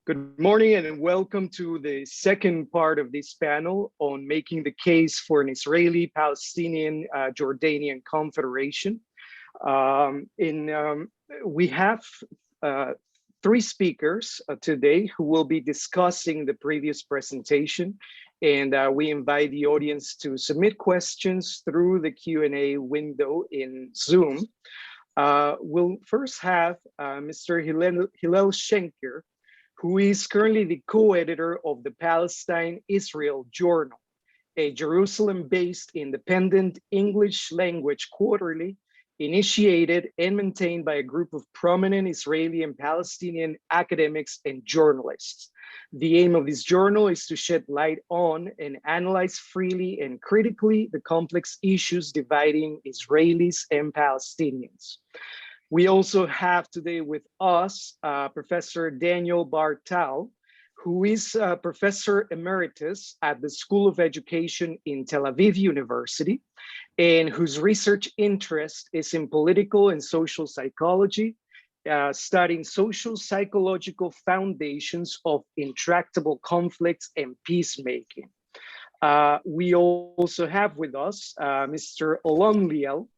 Good morning and welcome to the second part of this panel on making the case for an Israeli-Palestinian Jordanian Confederation. We have three speakers today who will be discussing the previous presentation, and we invite the audience to submit questions through the Q&A window in Zoom. We'll first have Mr. Hillel Schenker, who is currently the co-editor of the Palestine-Israel Journal, a Jerusalem-based independent English language quarterly initiated and maintained by a group of prominent Israeli and Palestinian academics and journalists. The aim of this journal is to shed light on and analyze freely and critically the complex issues dividing Israelis and Palestinians. We also have today with us Professor Daniel Bar-Tal, who is Professor Emeritus at the School of Education in Tel Aviv University, and whose research interest is in political and social psychology, studying social psychological foundations of intractable conflicts and peacemaking. We also have with us Mr. Alon Liel,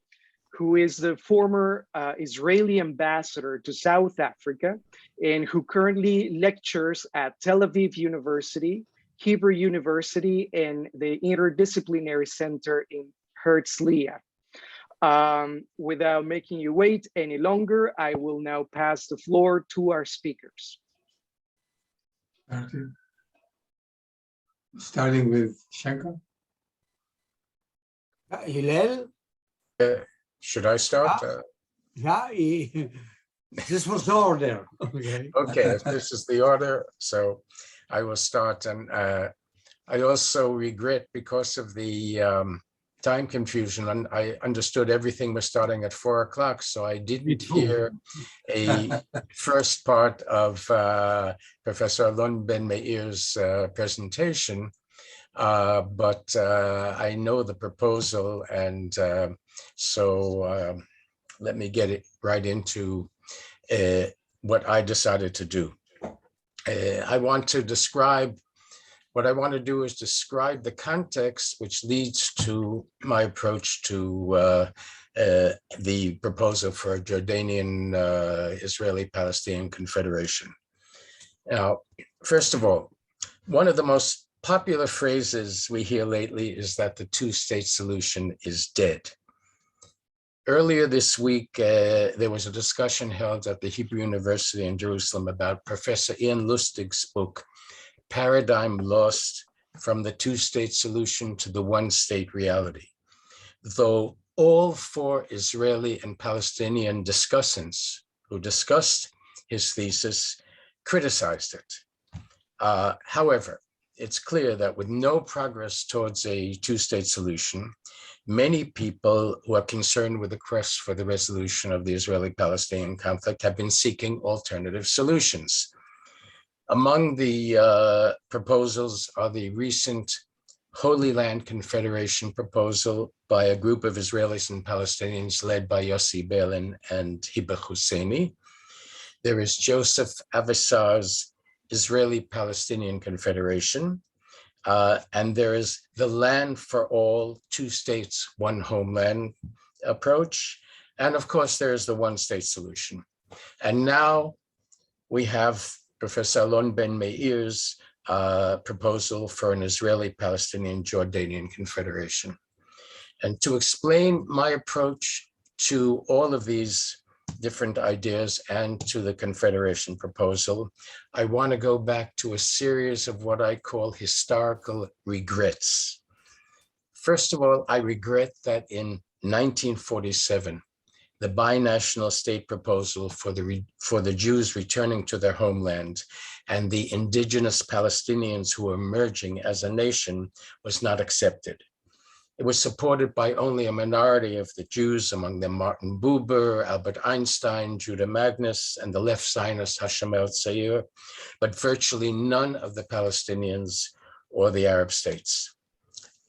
who is the former Israeli ambassador to South Africa and who currently lectures at Tel Aviv University, Hebrew University, and the Interdisciplinary Center in Herzliya. Without making you wait any longer, I will now pass the floor to our speakers. Starting with Schenker. Hillel? Should I start? This was the order. Okay. Okay, if this is the order, so I will start. And I also regret, because of the time confusion, and I understood everything was starting at 4 o'clock, so I didn't hear a first part of Professor Alon Ben-Meir's presentation, but I know the proposal, and so let me get it right into what I decided to do. What I want to do is describe the context which leads to my approach to the proposal for a Jordanian Israeli-Palestinian Confederation. Now, first of all, one of the most popular phrases we hear lately is that the two-state solution is dead. Earlier this week, there was a discussion held at the Hebrew University in Jerusalem about Professor Ian Lustig's book, Paradigm Lost: From the Two-State Solution to the One-State Reality. Though all four Israeli and Palestinian discussants who discussed his thesis criticized it. However, it's clear that with no progress towards a two-state solution, many people who are concerned with the quest for the resolution of the Israeli-Palestinian conflict have been seeking alternative solutions. Among the proposals are the recent Holy Land Confederation proposal by a group of Israelis and Palestinians led by Yossi Beilin and Hiba Husseini. There is Joseph Avisar's Israeli-Palestinian Confederation, and there is the Land for All, Two States, One Homeland approach. And of course, there's the one-state solution. And now we have Professor Alon Ben-Meir's proposal for an Israeli-Palestinian Jordanian Confederation. And to explain my approach to all of these different ideas and to the Confederation proposal, I want to go back to a series of what I call historical regrets. First of all, I regret that in 1947, the binational state proposal for the Jews returning to their homeland and the indigenous Palestinians who were emerging as a nation was not accepted. It was supported by only a minority of the Jews, among them Martin Buber, Albert Einstein, Judah Magnus, and the left Zionist Hashem El-Tzair, but virtually none of the Palestinians or the Arab states.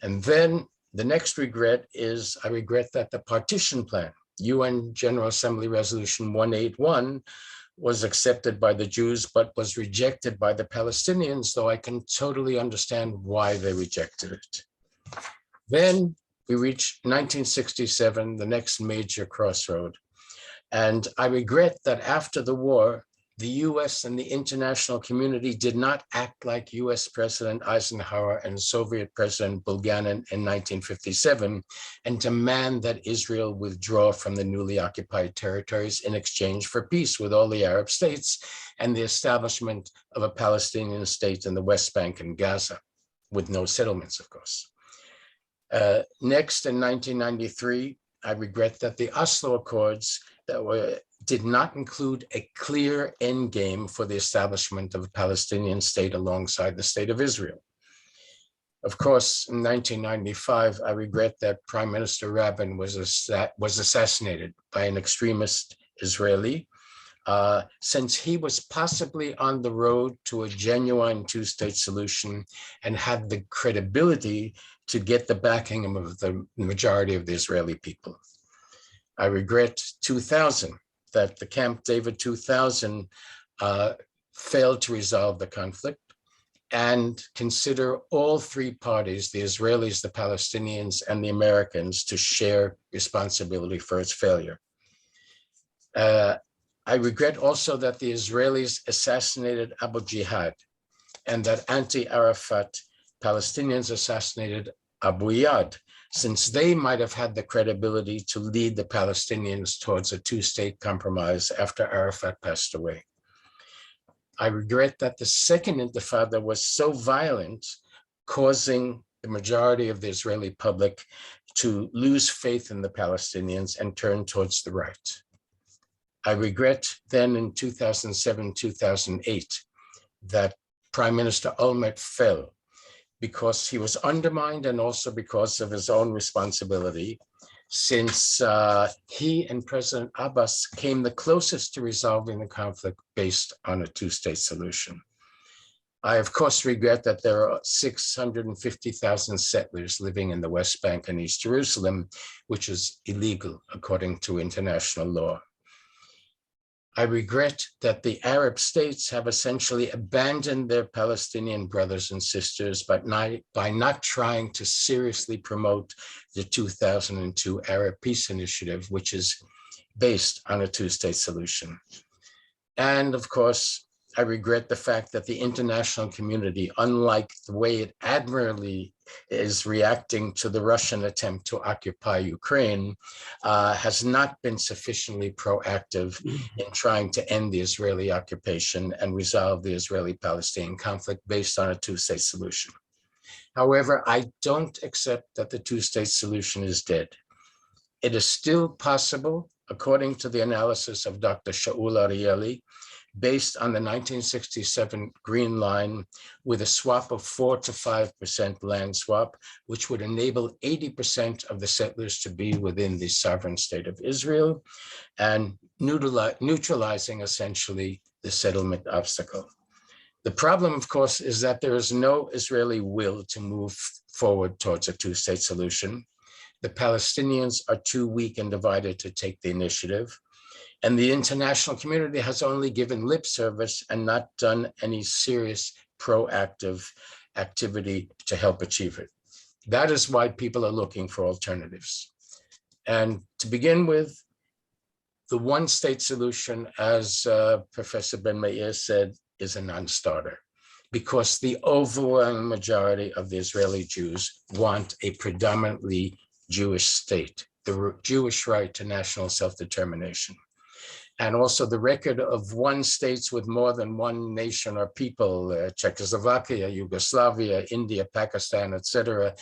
And then the next regret is, I regret that the partition plan, UN General Assembly Resolution 181, was accepted by the Jews, but was rejected by the Palestinians, though I can totally understand why they rejected it. Then we reached 1967, the next major crossroad. And I regret that after the war, the US and the international community did not act like US President Eisenhower and Soviet President Bulganin in 1957 and demand that Israel withdraw from the newly occupied territories in exchange for peace with all the Arab states and the establishment of a Palestinian state in the West Bank and Gaza, with no settlements, of course. Next, in 1993, I regret that the Oslo Accords did not include a clear end game for the establishment of a Palestinian state alongside the state of Israel. Of course, in 1995, I regret that Prime Minister Rabin was assassinated by an extremist Israeli, since he was possibly on the road to a genuine two-state solution and had the credibility to get the backing of the majority of the Israeli people. I regret 2000, that the Camp David 2000 failed to resolve the conflict and consider all three parties, the Israelis, the Palestinians, and the Americans, to share responsibility for its failure. I regret also that the Israelis assassinated Abu Jihad and that anti-Arafat Palestinians assassinated Abu Yad, since they might have had the credibility to lead the Palestinians towards a two-state compromise after Arafat passed away. I regret that the second Intifada was so violent, causing the majority of the Israeli public to lose faith in the Palestinians and turn towards the right. I regret then in 2007, 2008, that Prime Minister Olmert fell because he was undermined and also because of his own responsibility, since he and President Abbas came the closest to resolving the conflict based on a two-state solution. I, of course, regret that there are 650,000 settlers living in the West Bank and East Jerusalem, which is illegal according to international law. I regret that the Arab states have essentially abandoned their Palestinian brothers and sisters by not trying to seriously promote the 2002 Arab Peace Initiative, which is based on a two-state solution. And of course, I regret the fact that the international community, unlike the way it admirably is reacting to the Russian attempt to occupy Ukraine, has not been sufficiently proactive in trying to end the Israeli occupation and resolve the Israeli-Palestinian conflict based on a two-state solution. However, I don't accept that the two-state solution is dead. It is still possible, according to the analysis of Dr. Shaul Arieli, based on the 1967 Green Line, with a swap of 4 to 5% land swap, which would enable 80% of the settlers to be within the sovereign state of Israel and neutralizing essentially the settlement obstacle. The problem, of course, is that there is no Israeli will to move forward towards a two-state solution. The Palestinians are too weak and divided to take the initiative. And the international community has only given lip service and not done any serious proactive activity to help achieve it. That is why people are looking for alternatives. And to begin with, the one-state solution, as Professor Ben-Meir said, is a non-starter, because the overwhelming majority of the Israeli Jews want a predominantly Jewish state, the Jewish right to national self-determination. And also the record of one states with more than one nation or people, Czechoslovakia, Yugoslavia, India, Pakistan, etc.,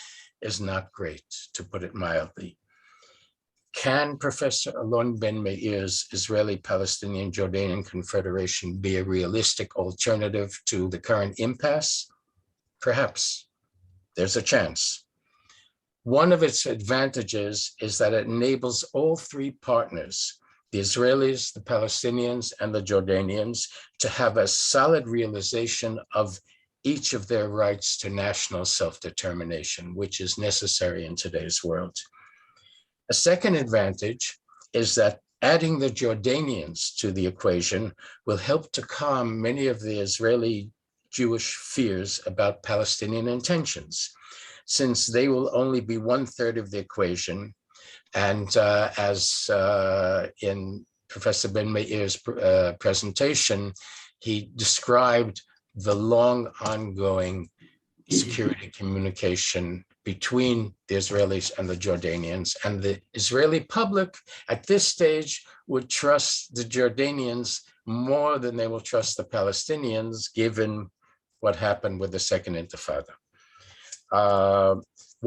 is not great, to put it mildly. Can Professor Alon Ben-Meir's Israeli-Palestinian Jordanian Confederation be a realistic alternative to the current impasse? Perhaps. There's a chance. One of its advantages is that it enables all three partners, the Israelis, the Palestinians, and the Jordanians, to have a solid realization of each of their rights to national self-determination, which is necessary in today's world. A second advantage is that Adding the Jordanians to the equation will help to calm many of the Israeli Jewish fears about Palestinian intentions, since they will only be 1/3 of the equation. And as in Professor Ben-Meir's presentation, he described the long ongoing security communication between the Israelis and the Jordanians, and the Israeli public at this stage would trust the Jordanians more than they will trust the Palestinians, given what happened with the Second Intifada.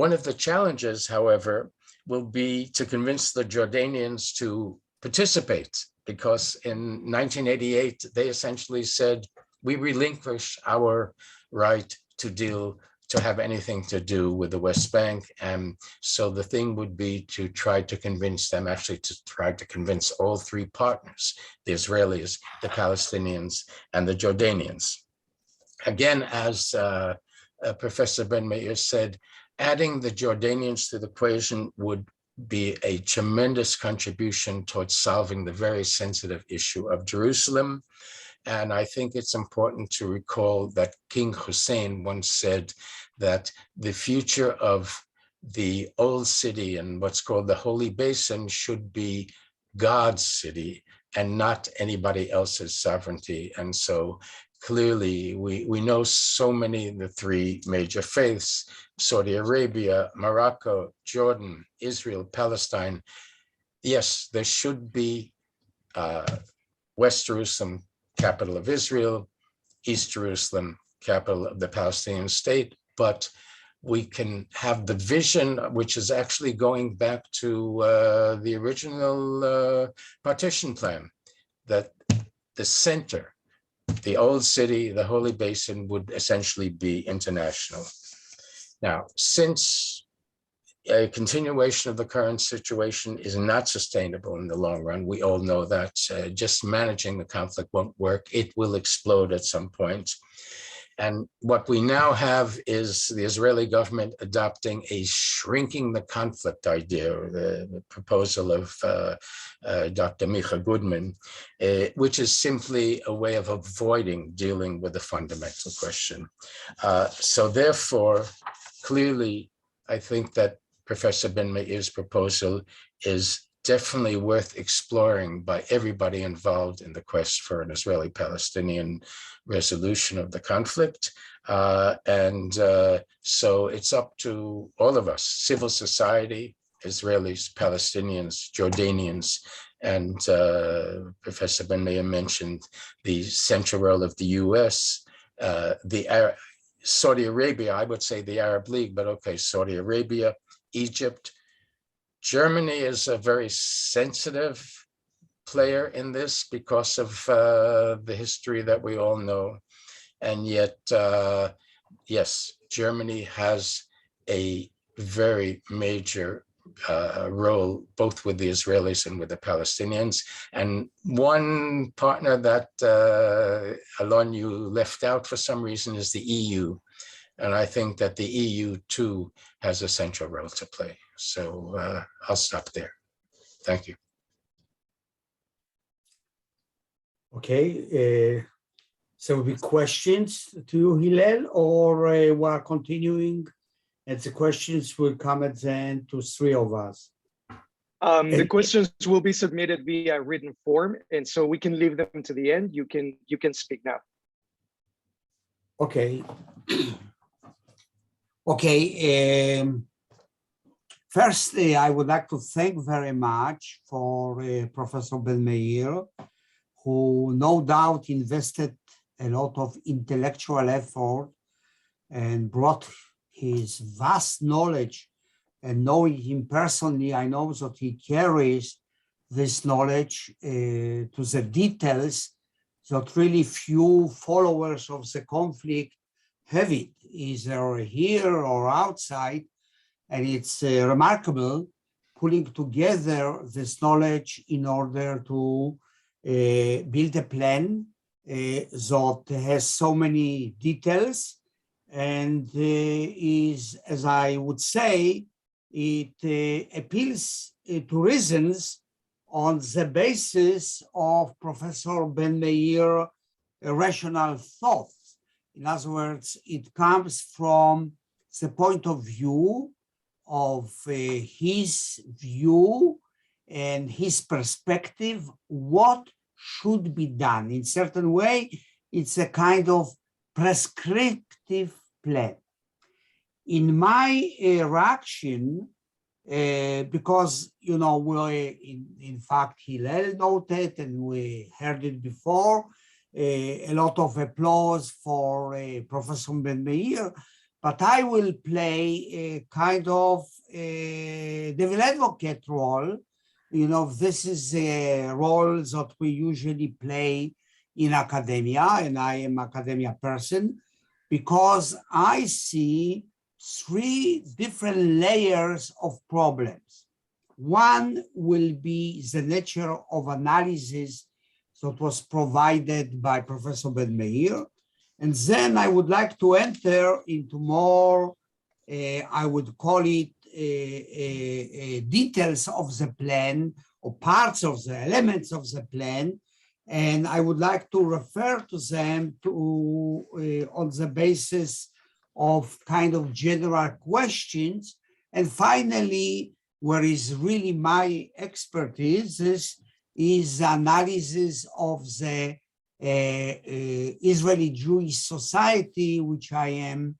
One of the challenges, however, will be to convince the Jordanians to participate, because in 1988, they essentially said, we relinquish our right to have anything to do with the West Bank. And so the thing would be to try to convince them, actually to try to convince all three partners, the Israelis, the Palestinians, and the Jordanians. Again, as Professor Ben-Meir said, adding the Jordanians to the equation would be a tremendous contribution towards solving the very sensitive issue of Jerusalem. And I think it's important to recall that King Hussein once said that the future of the old city and what's called the Holy Basin should be God's city and not anybody else's sovereignty. And so clearly we know so many of the three major faiths, Saudi Arabia, Morocco, Jordan, Israel, Palestine. Yes, there should be West Jerusalem, capital of Israel, East Jerusalem, capital of the Palestinian state, but we can have the vision, which is actually going back to the original partition plan, that the center, the old city, the Holy Basin, would essentially be international. Now, since a continuation of the current situation is not sustainable in the long run, we all know that just managing the conflict won't work. It will explode at some point. And what we now have is the Israeli government adopting a shrinking the conflict idea, or the proposal of Dr. Micha Goodman, which is simply a way of avoiding dealing with the fundamental question. So therefore, clearly, I think that Professor Ben-Meir's proposal is definitely worth exploring by everybody involved in the quest for an Israeli-Palestinian resolution of the conflict. So it's up to all of us, civil society, Israelis, Palestinians, Jordanians, and Professor Ben-Meir mentioned the central role of the US, Saudi Arabia, I would say the Arab League, but okay, Saudi Arabia, Egypt. Germany is a very sensitive player in this because of the history that we all know. And yet, yes, Germany has a very major role, both with the Israelis and with the Palestinians. And one partner that, Alon, you left out for some reason is the EU. And I think that the EU too has a central role to play. So I'll stop there. Thank you. Okay. So will be questions to you, Hillel, or we are continuing, and the questions will come at the end to three of us. The questions will be submitted via written form, and so we can leave them to the end. You can speak now. Okay. Okay. First, I would like to thank very much for Professor Ben-Meir, who no doubt invested a lot of intellectual effort and brought his vast knowledge, and knowing him personally, I know that he carries this knowledge to the details that really few followers of the conflict have it, either here or outside. And it's remarkable putting together this knowledge in order to build a plan that has so many details and is, as I would say, it appeals to reasons on the basis of Professor Ben-Meir rational thought. In other words, it comes from the point of view of his view and his perspective, what should be done. In certain way, it's a kind of prescriptive plan. In my reaction, because, you know, in fact, Hillel noted, and we heard it before, a lot of applause for Professor Ben-Meir, but I will play a kind of devil advocate role. You know, this is a role that we usually play in academia, and I am an academia person, because I see three different layers of problems. One will be the nature of analysis that was provided by Professor Ben-Meir. And then I would like to enter into more, I would call it details of the plan, or parts of the elements of the plan. And I would like to refer to them on the basis of kind of general questions. And finally, where is really my expertise is analysis of the Israeli Jewish society, which I am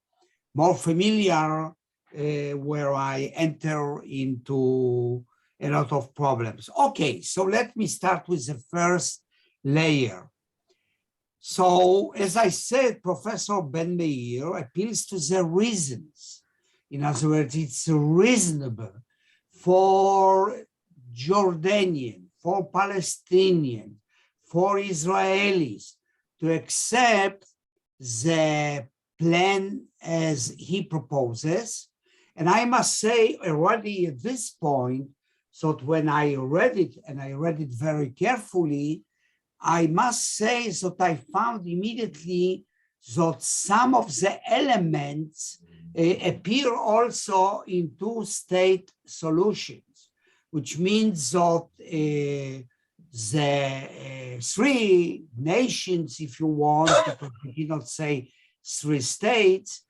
more familiar, where I enter into a lot of problems. Okay, so let me start with the first layer. So, as I said, Professor Ben-Meir appeals to the reasons. In other words, it's reasonable for Jordanian, for Palestinian, for Israelis to accept the plan as he proposes. And I must say already at this point, so that when I read it, and I read it very carefully, I must say that I found immediately that some of the elements appear also in two-state solutions, which means that the three nations, if you want, because we cannot say three states,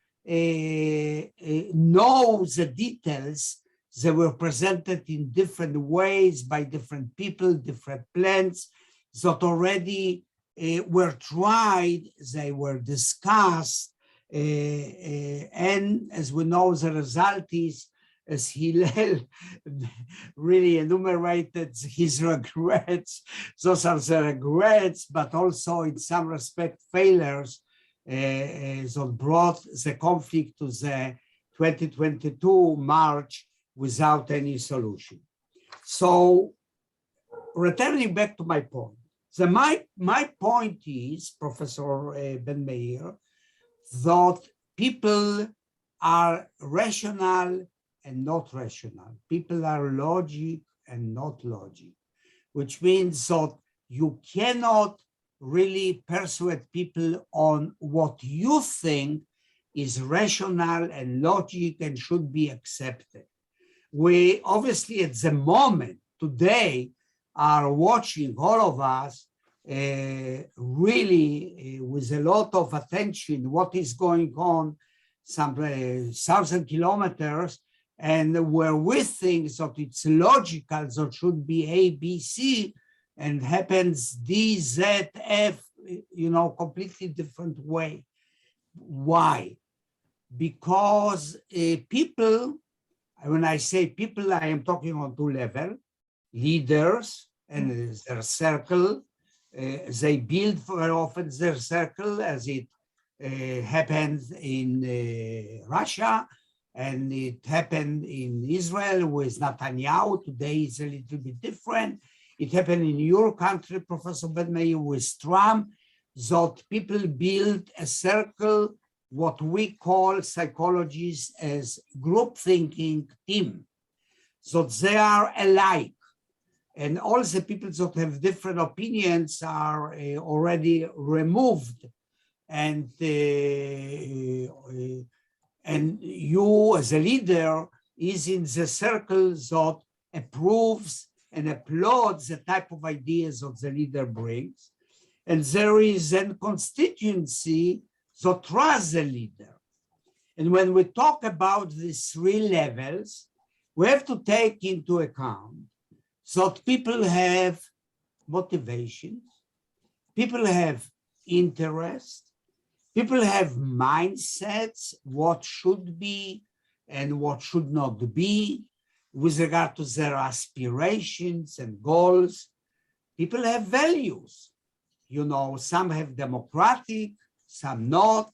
know the details. They were presented in different ways by different people, different plans that already were tried, they were discussed, and as we know, the result is, as Hillel really enumerated his regrets, those are the regrets, but also in some respect failures that brought the conflict to the 2022 March without any solution. So returning back to my point, my point is, Professor Ben-Meir, that people are rational and not rational. People are logic and not logic, which means that you cannot really persuade people on what you think is rational and logic and should be accepted. We obviously at the moment today are watching, all of us, really with a lot of attention what is going on some 1,000 kilometers, and where we think that it's logical that should be A, B, C, and happens D, Z, F, you know, completely different way. Why? Because people, when I say people, I am talking on two levels, leaders and their circle. They build very often their circle, as it happens in Russia, and it happened in Israel with Netanyahu. Today is a little bit different. It happened in your country, Professor Ben-Meir, with Trump, that people build a circle, what we call psychologists as group thinking team. So they are alike. And all the people that have different opinions are already removed. And you as a leader is in the circle that approves and applauds the type of ideas that the leader brings. And there is a constituency that trusts the leader. And when we talk about these three levels, we have to take into account that people have motivations, people have interest, people have mindsets, what should be and what should not be with regard to their aspirations and goals. People have values. You know, some have democratic, some not,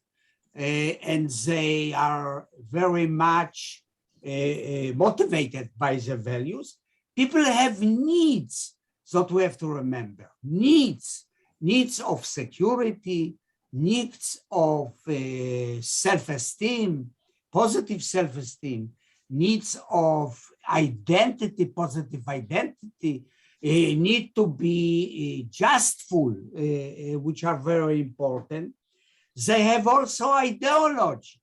and they are very much motivated by their values. People have needs that we have to remember. Needs of security, needs of self-esteem, positive self-esteem, needs of identity, positive identity, need to be justful, which are very important. They have also ideology.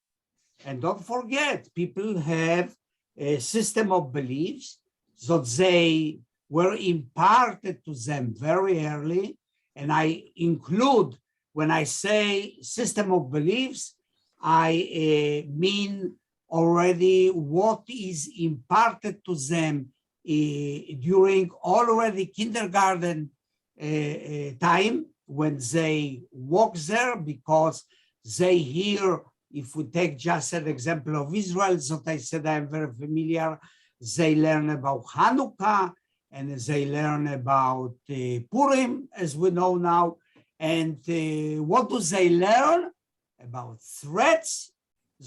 And don't forget, people have a system of beliefs that they were imparted to them very early. And I include, when I say system of beliefs, I mean already what is imparted to them during already kindergarten time, when they walk there, because they hear, if we take just an example of Israel, that I said I'm very familiar, they learn about Hanukkah, and they learn about Purim, as we know now. And what do they learn? About threats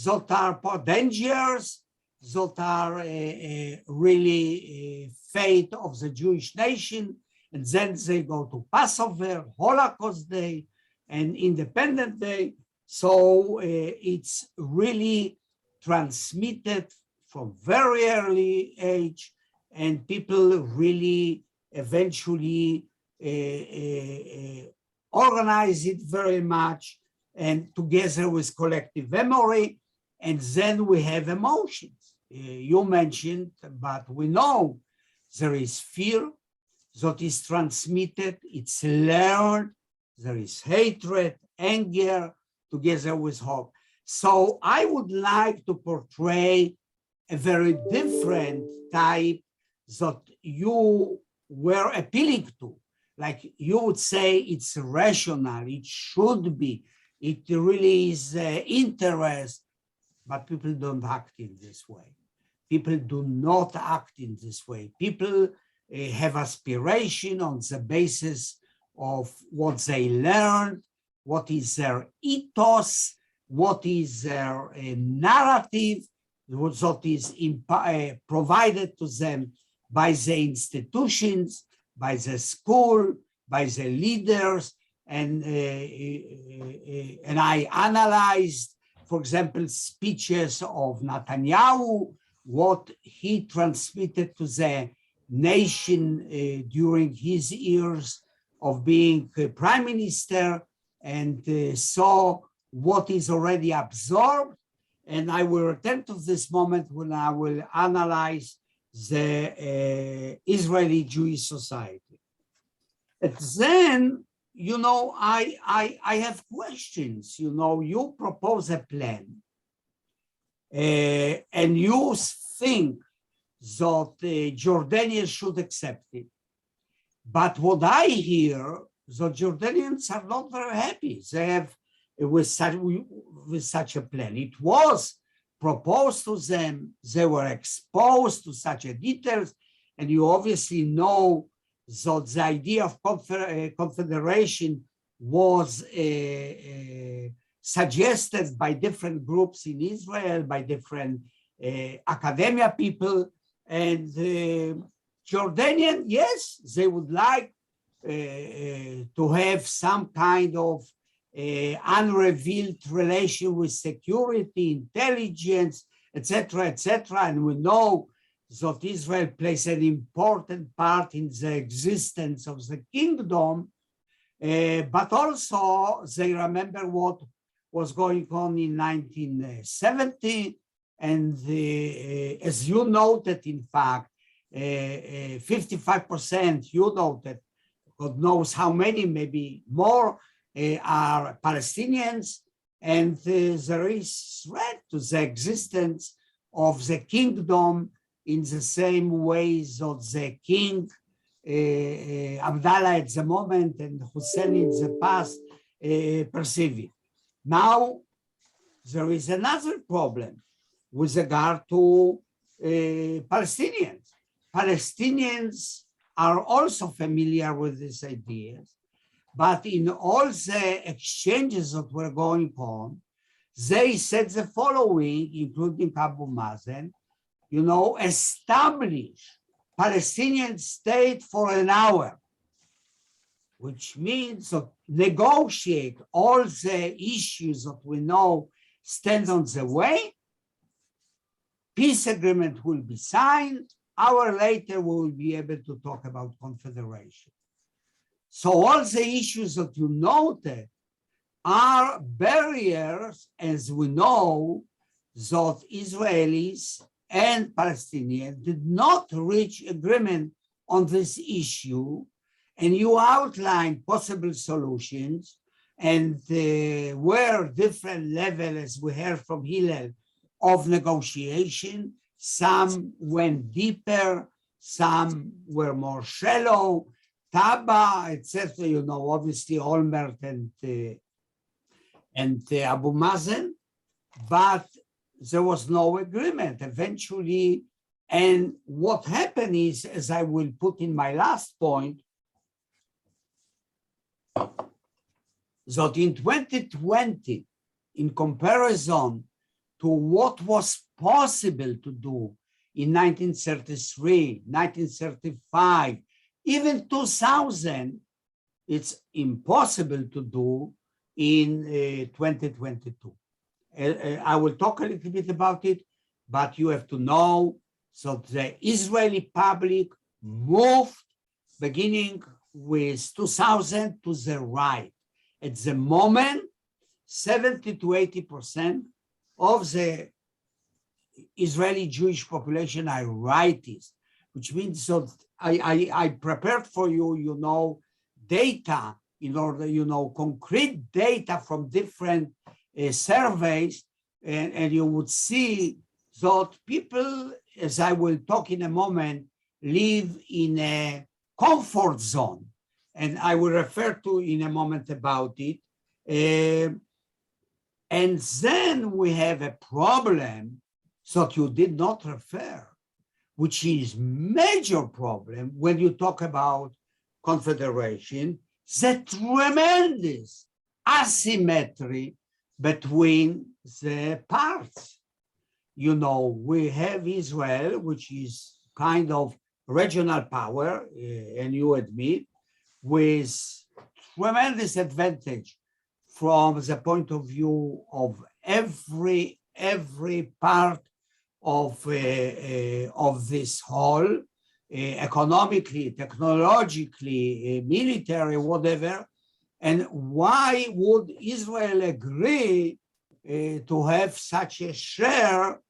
that are dangers, that are really fate of the Jewish nation. And then they go to Passover, Holocaust Day, and Independence Day. So it's really transmitted from very early age, and people really eventually organize it very much, and together with collective memory. And then we have emotions. You mentioned, but we know there is fear that is transmitted, it's learned, there is hatred, anger, together with hope. So I would like to portray a very different type that you were appealing to. Like you would say it's rational, it should be, it really is interest, but people don't act in this way. People do not act in this way. People have aspiration on the basis of what they learned, what is their ethos, what is their narrative, what is provided to them by the institutions, by the school, by the leaders. And I analyzed, for example, speeches of Netanyahu, what he transmitted to the nation during his years of being prime minister, and saw what is already absorbed. And I will return to this moment when I will analyze the Israeli Jewish society. And then, you know, I have questions. You know, you propose a plan, and you think that Jordanians should accept it. But what I hear, the Jordanians are not very happy. They have with such a plan. It was proposed to them. They were exposed to such a details, and you obviously know that the idea of confederation was suggested by different groups in Israel, by different academia people, and Jordanian, yes, they would like to have some kind of unrevealed relation with security, intelligence, etc., etc. And we know that Israel plays an important part in the existence of the kingdom, but also they remember what was going on in 1970. And as you noted, in fact, 55%, you know that God knows how many, maybe more, are Palestinians, and there is threat to the existence of the kingdom in the same ways of the king Abdallah at the moment and Hussein in the past perceive it. Now, there is another problem with regard to Palestinians. Palestinians are also familiar with these ideas, but in all the exchanges that were going on, they said the following, including Abu Mazen, establish Palestinian state for an hour, which means that negotiate all the issues that we know stand on the way. Peace agreement will be signed. Hour later, we will be able to talk about confederation. So all the issues that you noted are barriers, as we know, that Israelis and Palestinians did not reach agreement on this issue, and you outlined possible solutions, and were different levels, as we heard from Hillel, of negotiation. Some went deeper, some were more shallow, Taba, etc. Obviously Olmert and Abu Mazen, but there was no agreement eventually. And what happened is, as I will put in my last point, that in 2020, in comparison to what was possible to do in 1933, 1935, even 2000, it's impossible to do in 2022. I will talk a little bit about it, but you have to know that the Israeli public moved beginning with 2000 to the right. At the moment, 70 to 80% of the Israeli Jewish population are rightists, which means that I prepared for you, data in order, concrete data from different surveys, and you would see that people, as I will talk in a moment, live in a comfort zone, and I will refer to in a moment about it. And then we have a problem that you did not refer, which is major problem when you talk about confederation, the tremendous asymmetry between the parts. We have Israel, which is kind of regional power, and you admit, with tremendous advantage from the point of view of every part of this whole, economically, technologically, military, whatever. And why would Israel agree to have such a share?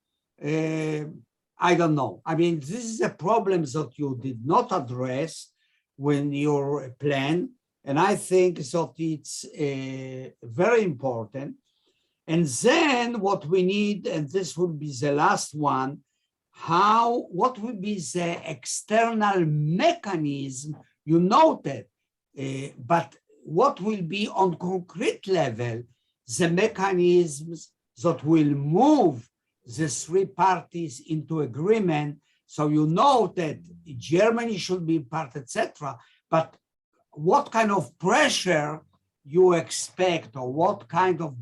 I don't know. I mean, this is a problem that you did not address when your plan, and I think that it's very important. And then what we need, and this will be the last one, what will be the external mechanism you noted, but what will be on concrete level, the mechanisms that will move the three parties into agreement. So you know that Germany should be part, etc. But what kind of pressure you expect, or what kind of,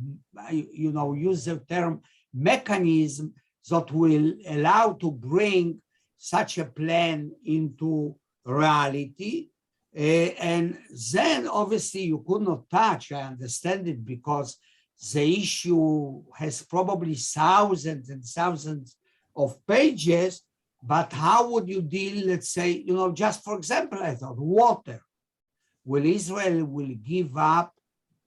use the term mechanism that will allow to bring such a plan into reality. And then obviously you could not touch, I understand it, because the issue has probably thousands and thousands of pages, but how would you deal, let's say, just for example, I thought water. Will Israel give up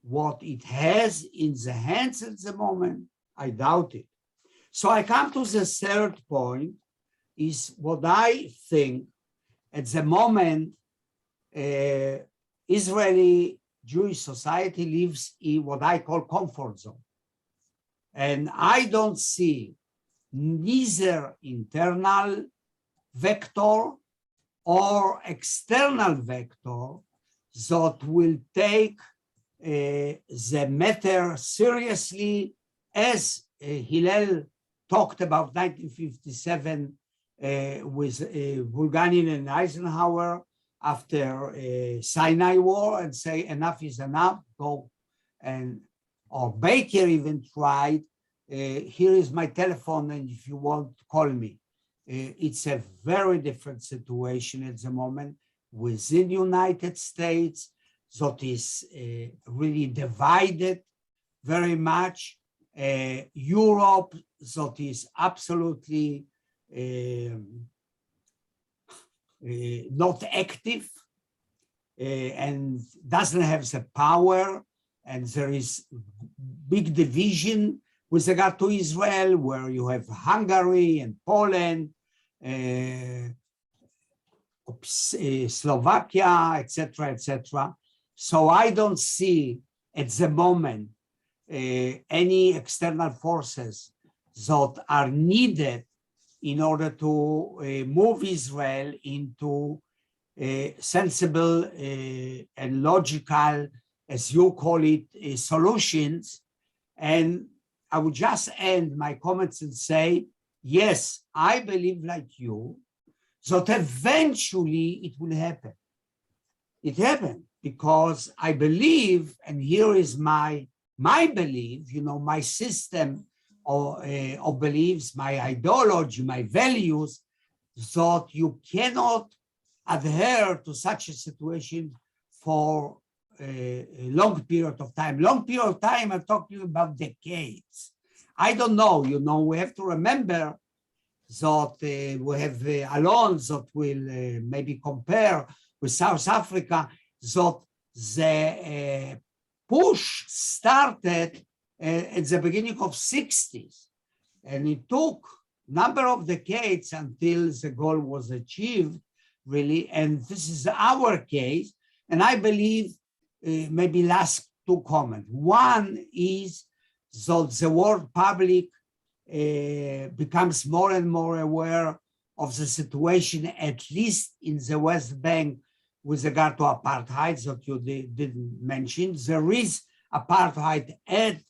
what it has in the hands at the moment? I doubt it. So I come to the third point, is what I think at the moment Israeli Jewish society lives in what I call comfort zone. And I don't see neither internal vector or external vector that will take the matter seriously, as Hillel talked about 1957 with Bulgarian and Eisenhower after Sinai War, and say enough is enough, go. And or Baker even tried, here is my telephone, and if you want to call me. It's a very different situation at the moment within the United States that is really divided very much. Europe that is absolutely not active and doesn't have the power, and there is big division with regard to Israel, where you have Hungary and Poland, Slovakia, etc., etc. So I don't see at the moment any external forces that are needed in order to move Israel into sensible and logical, as you call it, solutions. And I would just end my comments and say, yes, I believe like you, that eventually it will happen. It happened because I believe, and here is my belief, my system of beliefs, my ideology, my values, that you cannot adhere to such a situation for a long period of time. Long period of time, I'm talking about decades. I don't know, we have to remember that we have Alon that will maybe compare with South Africa, that the push started at the beginning of 60s, and it took a number of decades until the goal was achieved, really, and this is our case. And I believe maybe last two comments. One is that the world public becomes more and more aware of the situation, at least in the West Bank, with regard to apartheid that you didn't mention. There is apartheid at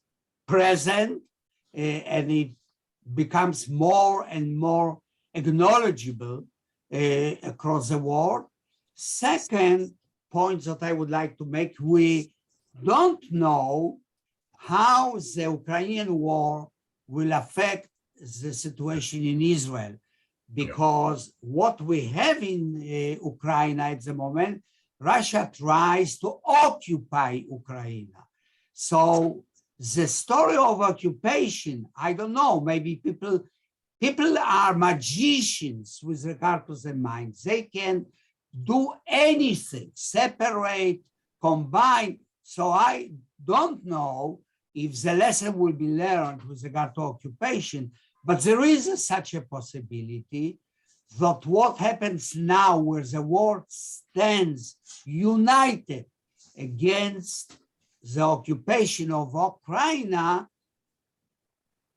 present, and it becomes more and more acknowledgeable across the world. Second point that I would like to make, we don't know how the Ukrainian war will affect the situation in Israel, because what we have in Ukraine at the moment, Russia tries to occupy Ukraine. So the story of occupation, I don't know, maybe people are magicians with regard to their minds. They can do anything, separate, combine. So I don't know if the lesson will be learned with regard to occupation, but there is such a possibility that what happens now, where the world stands united against the occupation of Ukraine,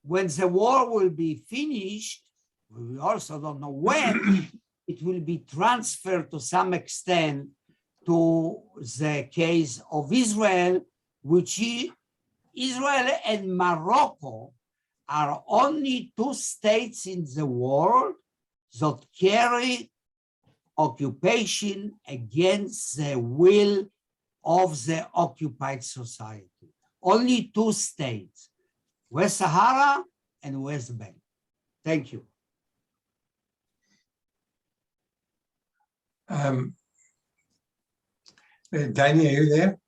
when the war will be finished, we also don't know when, it will be transferred to some extent to the case of Israel, which Israel and Morocco are only two states in the world that carry occupation against the will of the occupied society. Only two states, West Sahara and West Bank. Thank you. Danny, are you there?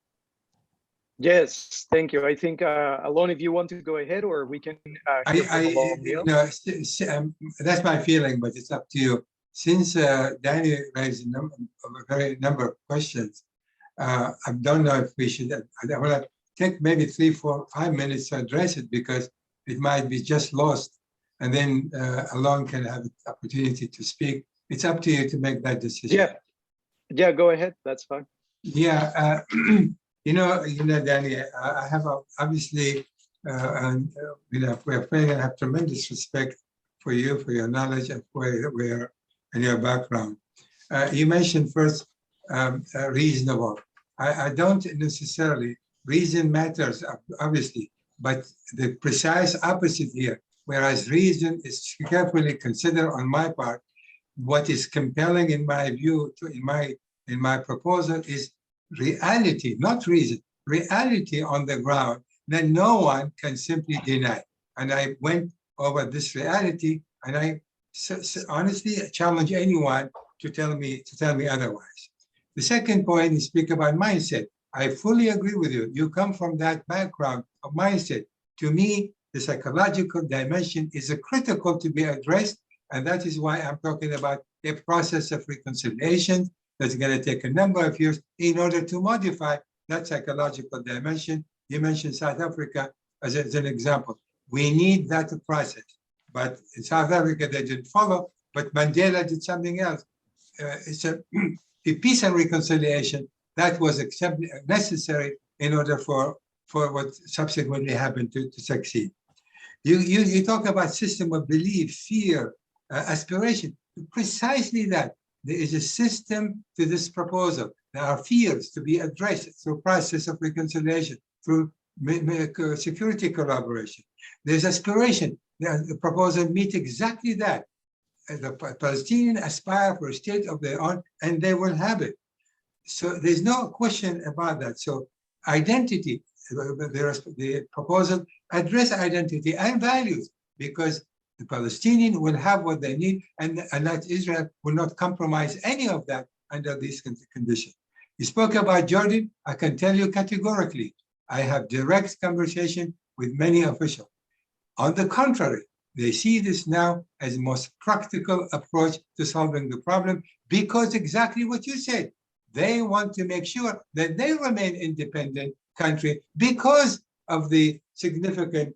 Yes, thank you. I think, Alon, if you want to go ahead, or we can hear from Alon, Liel. No, that's my feeling, but it's up to you. Since Danny raised a very number of questions, I don't know if we should, I want to take maybe 3, 4, 5 minutes to address it, because it might be just lost and then Alon can have an opportunity to speak. It's up to you to make that decision. Yeah, go ahead. That's fine. Yeah, Danny, I have obviously, and I have tremendous respect for you, for your knowledge, and and your background. You mentioned first reasonable. I don't necessarily, reason matters, obviously, but the precise opposite here, whereas reason is carefully considered on my part, what is compelling in my view, in my proposal is reality, not reason, reality on the ground that no one can simply deny. And I went over this reality, and I honestly challenge anyone to tell me otherwise. The second point, you speak about mindset. I fully agree with you. You come from that background of mindset. To me, the psychological dimension is critical to be addressed, and that is why I'm talking about a process of reconciliation that's going to take a number of years in order to modify that psychological dimension. You mentioned South Africa as an example. We need that process. But in South Africa, they didn't follow, but Mandela did something else. It's a peace and reconciliation that was necessary in order for what subsequently happened to succeed. You talk about system of belief, fear, aspiration. Precisely that. There is a system to this proposal. There are fears to be addressed through process of reconciliation, through security collaboration. There's aspiration. The proposal meets exactly that. The Palestinians aspire for a state of their own, and they will have it. So there's no question about that. So identity, the proposal address identity and values, because the Palestinian will have what they need, and that Israel will not compromise any of that under these conditions. You spoke about Jordan. I can tell you categorically, I have direct conversation with many officials. On the contrary, they see this now as the most practical approach to solving the problem, because exactly what you said, they want to make sure that they remain independent country because of the significant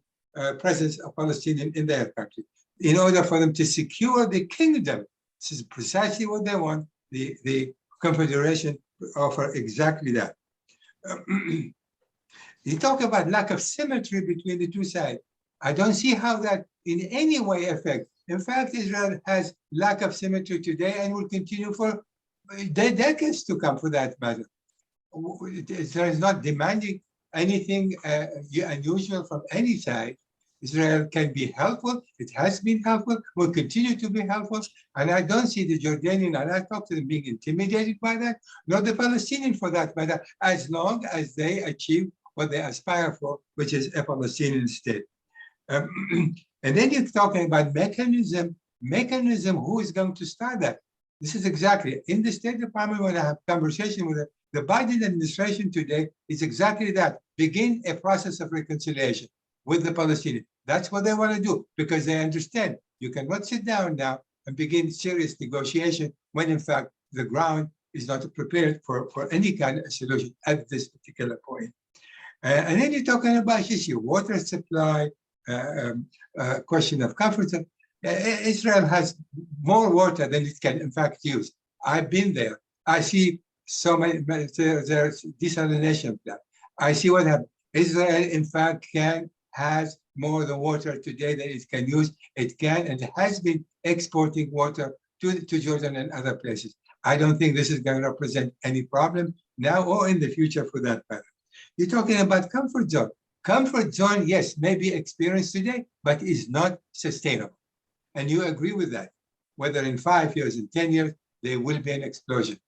presence of Palestinians in their country. In order for them to secure the kingdom, this is precisely what they want. The Confederation offer exactly that. You talk about lack of symmetry between the two sides. I don't see how that in any way affects. In fact, Israel has lack of symmetry today and will continue for decades to come, for that matter. Israel is not demanding anything unusual from any side. Israel can be helpful. It has been helpful, will continue to be helpful. And I don't see the Jordanian, and I talk to them, being intimidated by that, nor the Palestinian for that matter, as long as they achieve what they aspire for, which is a Palestinian state. And then you're talking about mechanism, who is going to start that? This is exactly, in the State Department, when I have conversation with the Biden administration today, is exactly that. Begin a process of reconciliation with the Palestinians. That's what they want to do, because they understand you cannot sit down now and begin serious negotiation when, in fact, the ground is not prepared for any kind of solution at this particular point. And then you're talking about issue, water supply, question of comfort. Israel has more water than it can, in fact, use. I've been there. I see so many, there's desalination plant. I see what happened. Israel, in fact, has more the water today than it can use. It can and has been exporting water to Jordan and other places. I don't think this is going to represent any problem now or in the future, for that matter. You're talking about comfort zone. Comfort zone, yes, may be experienced today, but is not sustainable. And you agree with that. Whether in 5 years, in 10 years, there will be an explosion,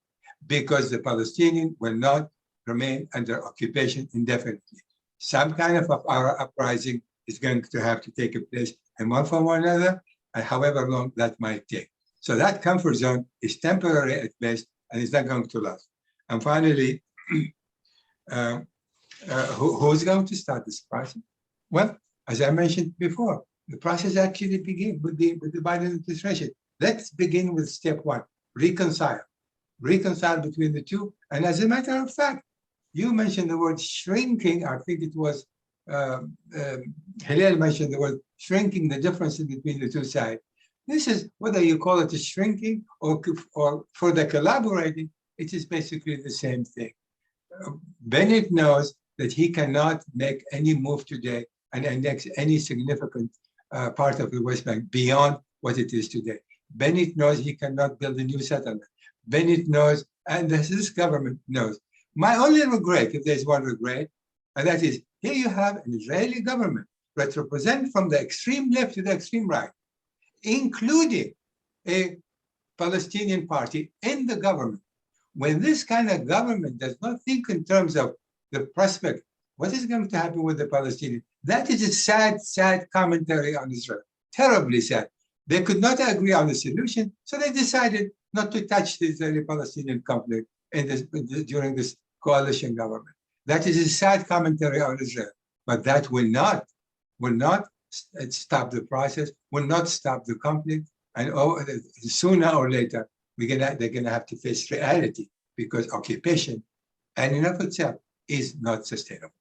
because the Palestinians will not remain under occupation indefinitely. Some kind of uprising is going to have to take place in one form or another, and however long that might take. So that comfort zone is temporary at best, and it's not going to last. And finally, who's going to start this process? Well, as I mentioned before, the process actually begins with the Biden administration. Let's begin with step one: reconcile between the two. And as a matter of fact, you mentioned the word shrinking. I think it was Hillel mentioned the word shrinking, the differences between the two sides. This is, whether you call it a shrinking or for the collaborating, it is basically the same thing. Bennett knows that he cannot make any move today and annex any significant part of the West Bank beyond what it is today. Bennett knows he cannot build a new settlement. Bennett knows, and this government knows. My only regret, if there's one regret, and that is, here you have an Israeli government that represents from the extreme left to the extreme right, including a Palestinian party in the government. When this kind of government does not think in terms of the prospect, what is going to happen with the Palestinians? That is a sad, sad commentary on Israel. Terribly sad. They could not agree on the solution, so they decided not to touch the Israeli-Palestinian conflict during this coalition government. That is a sad commentary on Israel, but that will not stop the process, will not stop the conflict, and sooner or later, they're gonna have to face reality, because occupation, and in of itself, is not sustainable.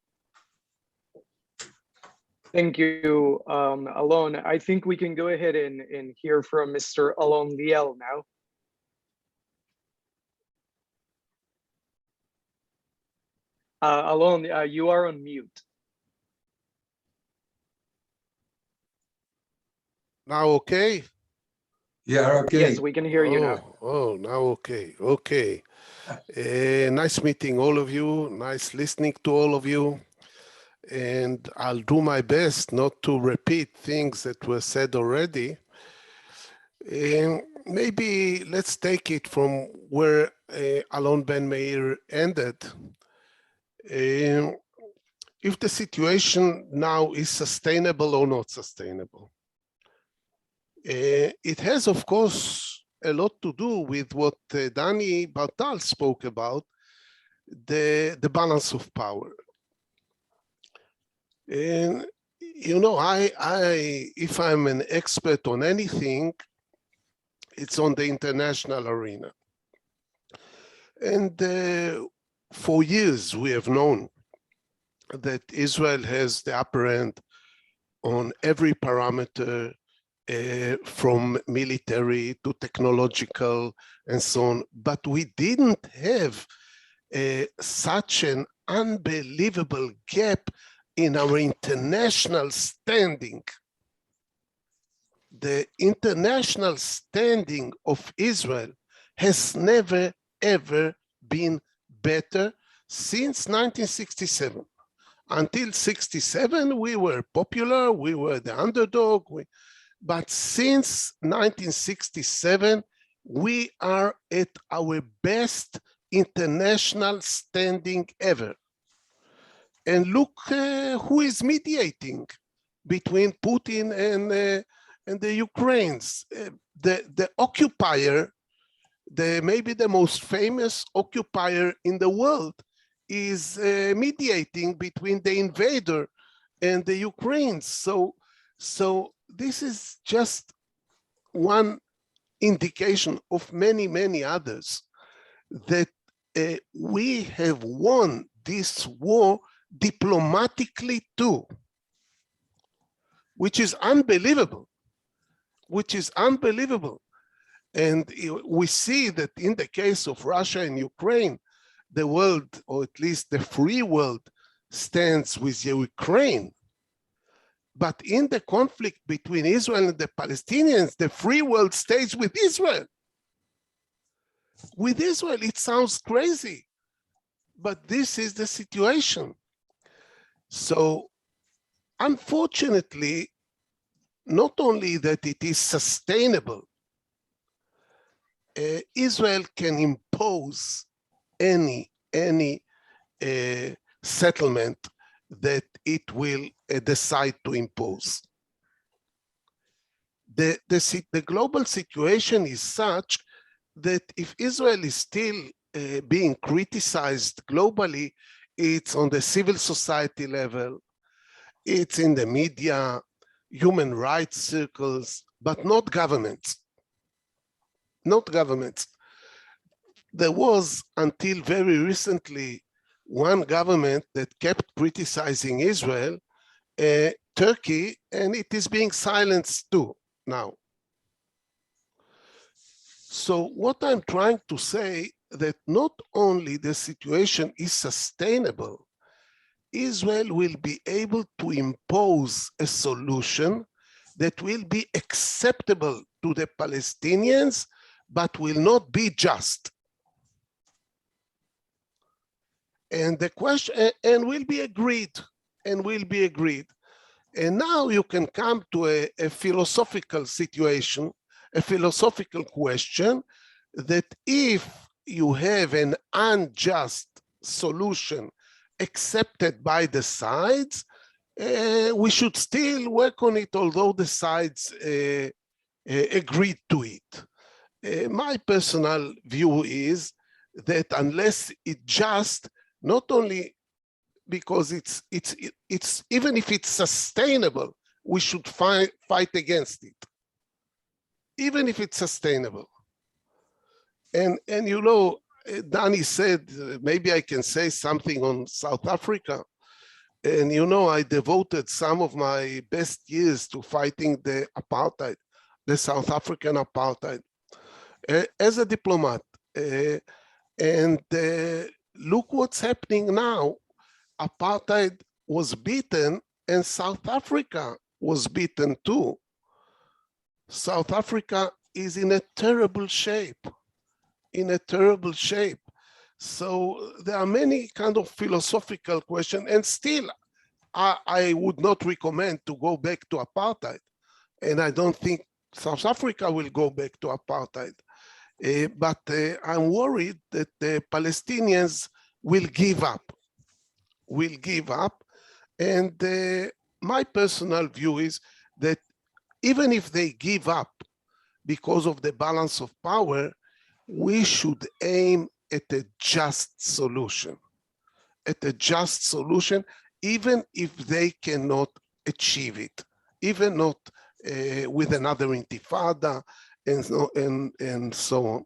Thank you, Alon. I think we can go ahead and hear from Mr. Alon Liel now. Alon, you are on mute. Now okay? Yeah, okay. Yes, we can hear you now. Oh, now okay. Okay. Nice meeting all of you. Nice listening to all of you. And I'll do my best not to repeat things that were said already. Maybe let's take it from where Alon Ben-Meir ended. If the situation now is sustainable or not sustainable. It has, of course, a lot to do with what Danny Bar-Tal spoke about, the balance of power. And, you know, if I'm an expert on anything, it's on the international arena. And for years, we have known that Israel has the upper hand on every parameter, from military to technological and so on, but we didn't have such an unbelievable gap in our international standing. The international standing of Israel has never, ever been better since 1967. Until 67, we were popular, we were the underdog, but since 1967, we are at our best international standing ever. And look who is mediating between Putin and the Ukrainians. The occupier, maybe the most famous occupier in the world, is mediating between the invader and the Ukrainians. So this is just one indication of many, many others that we have won this war diplomatically too, which is unbelievable, And we see that in the case of Russia and Ukraine, the world, or at least the free world, stands with Ukraine. But in the conflict between Israel and the Palestinians, the free world stays with Israel. With Israel, it sounds crazy, but this is the situation. So, unfortunately, not only that it is sustainable, Israel can impose any settlement that it will decide to impose. The global situation is such that if Israel is still being criticized globally, it's on the civil society level, it's in the media, human rights circles, but not governments. Not governments. There was, until very recently, one government that kept criticizing Israel, Turkey, and it is being silenced too now. So what I'm trying to say that not only the situation is sustainable, Israel will be able to impose a solution that will be acceptable to the Palestinians, but will not be just. And the question, and will be agreed, and will be agreed. And now you can come to a philosophical situation, a philosophical question, that if you have an unjust solution accepted by the sides, we should still work on it, although the sides agreed to it. My personal view is that unless it just, not only because it's even if it's sustainable, we should fight against it, even if it's sustainable. And you know, Danny said, maybe I can say something on South Africa. And you know, I devoted some of my best years to fighting the apartheid, the South African apartheid, as a diplomat. And look what's happening now. Apartheid was beaten and South Africa was beaten too. South Africa is in a terrible shape, So there are many kind of philosophical questions, and still I would not recommend to go back to apartheid. And I don't think South Africa will go back to apartheid. But I'm worried that the Palestinians will give up. And my personal view is that even if they give up because of the balance of power, we should aim at a just solution, even if they cannot achieve it, even not with another intifada and so on.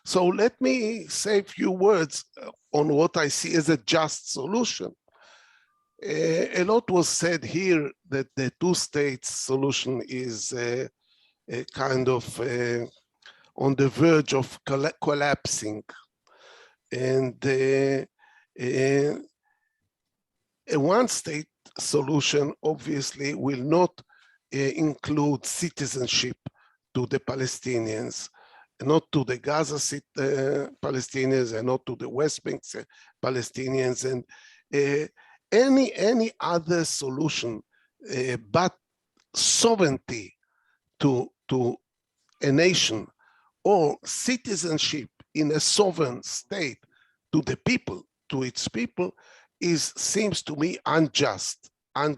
So let me say a few words on what I see as a just solution. A lot was said here that the two-state solution is a kind of on the verge of collapsing. And a one-state solution obviously will not include citizenship to the Palestinians, not to the Gaza Palestinians, and not to the West Bank Palestinians, and any other solution but sovereignty to a nation or citizenship in a sovereign state to the people, to its people, seems to me unjust. And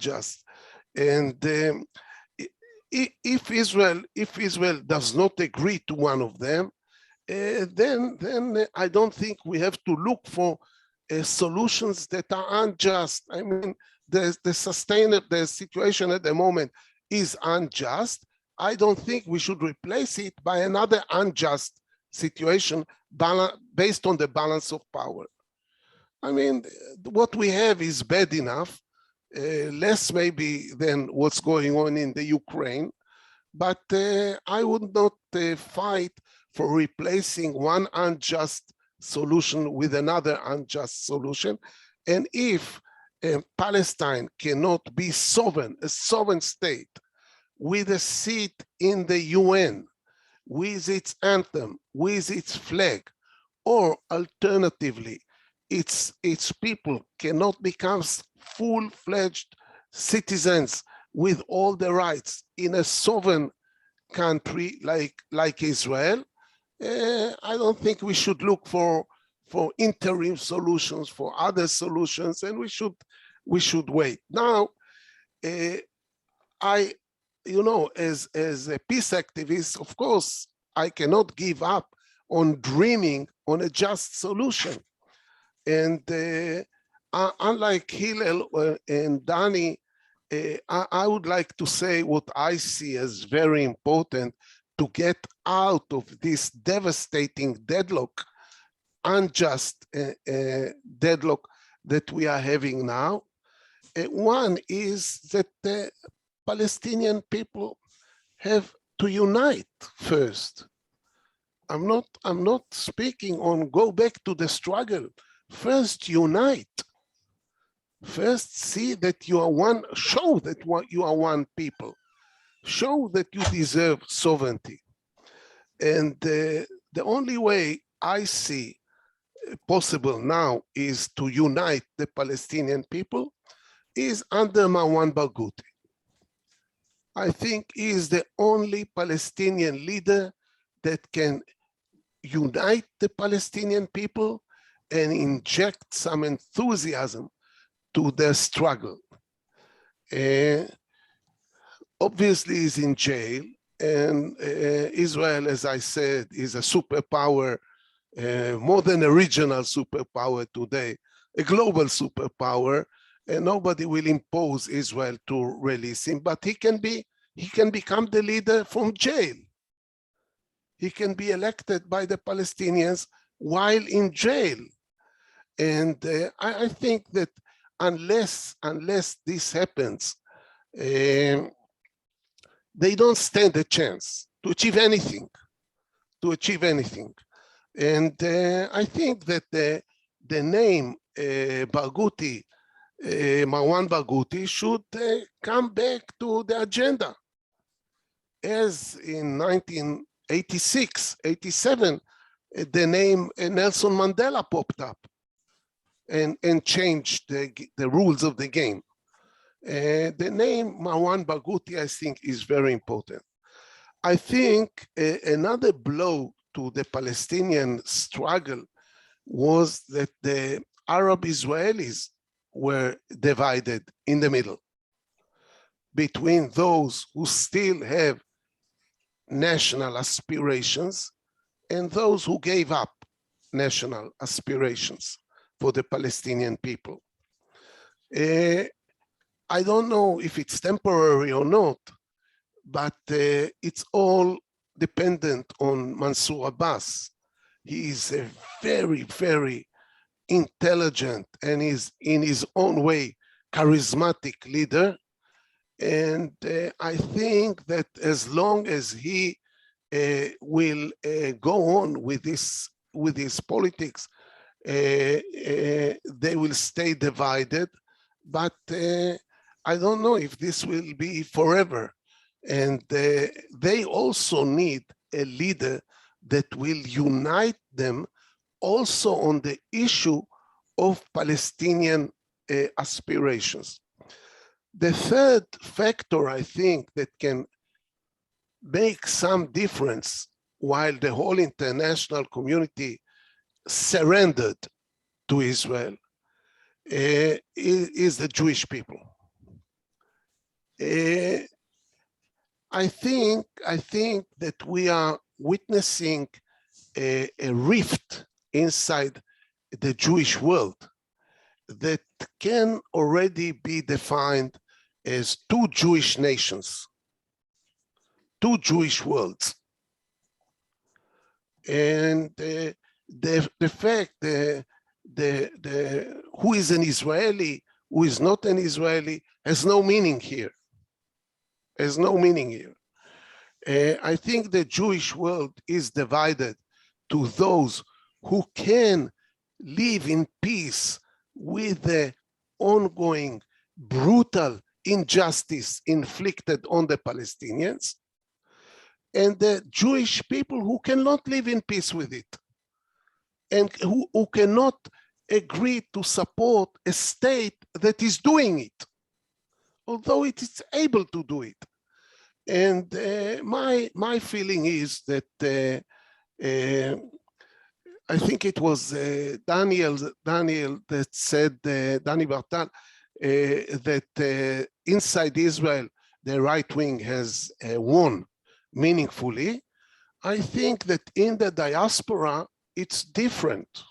if Israel does not agree to one of them, then I don't think we have to look for solutions that are unjust. I mean, the situation at the moment is unjust. I don't think we should replace it by another unjust situation based on the balance of power. I mean, what we have is bad enough, less maybe than what's going on in the Ukraine, but I would not fight for replacing one unjust solution with another unjust solution. And if Palestine cannot be sovereign, a sovereign state, with a seat in the UN, with its anthem, with its flag, or alternatively, its people cannot become full-fledged citizens with all the rights in a sovereign country like Israel, I don't think we should look for interim solutions, for other solutions, and we should wait. Now, you know, as a peace activist, of course, I cannot give up on dreaming on a just solution. And unlike Hillel and Danny, I would like to say what I see as very important to get out of this devastating deadlock, unjust deadlock that we are having now. One is that the Palestinian people have to unite first. I'm not speaking on go back to the struggle. First, unite. First, see that you are one, show that you are one people. Show that you deserve sovereignty. And the only way I see possible now is to unite the Palestinian people is under Marwan Barghouti. I think he is the only Palestinian leader that can unite the Palestinian people and inject some enthusiasm to their struggle. Obviously, he's in jail, and Israel, as I said, is a superpower, more than a regional superpower today, a global superpower, and nobody will impose Israel to release him, but he can become the leader from jail. He can be elected by the Palestinians while in jail. And I think that unless this happens, they don't stand a chance to achieve anything, And I think that the name Barghouti, Marwan Barghouti, should come back to the agenda. As in 1986, 87, the name Nelson Mandela popped up and changed the rules of the game. The name Marwan Barghouti, I think, is very important. I think another blow to the Palestinian struggle was that the Arab Israelis were divided in the middle between those who still have national aspirations and those who gave up national aspirations for the Palestinian people. I don't know if it's temporary or not, but it's all dependent on Mansour Abbas. He is a very, very intelligent and is in his own way charismatic leader. And I think that as long as he will go on with his politics, they will stay divided. But I don't know if this will be forever. And they also need a leader that will unite them also on the issue of Palestinian aspirations. The third factor, I think, that can make some difference while the whole international community surrendered to Israel is the Jewish people. I think that we are witnessing a rift inside the Jewish world that can already be defined as two Jewish nations, two Jewish worlds. And the fact who is an Israeli, who is not an Israeli, has no meaning here. Has no meaning here. I think the Jewish world is divided to those who can live in peace with the ongoing brutal injustice inflicted on the Palestinians, and the Jewish people who cannot live in peace with it, and who cannot agree to support a state that is doing it, although it is able to do it. And my feeling is that I think it was Daniel that said, Dani Bar-Tal, that inside Israel, the right wing has won meaningfully. I think that in the diaspora, it's different.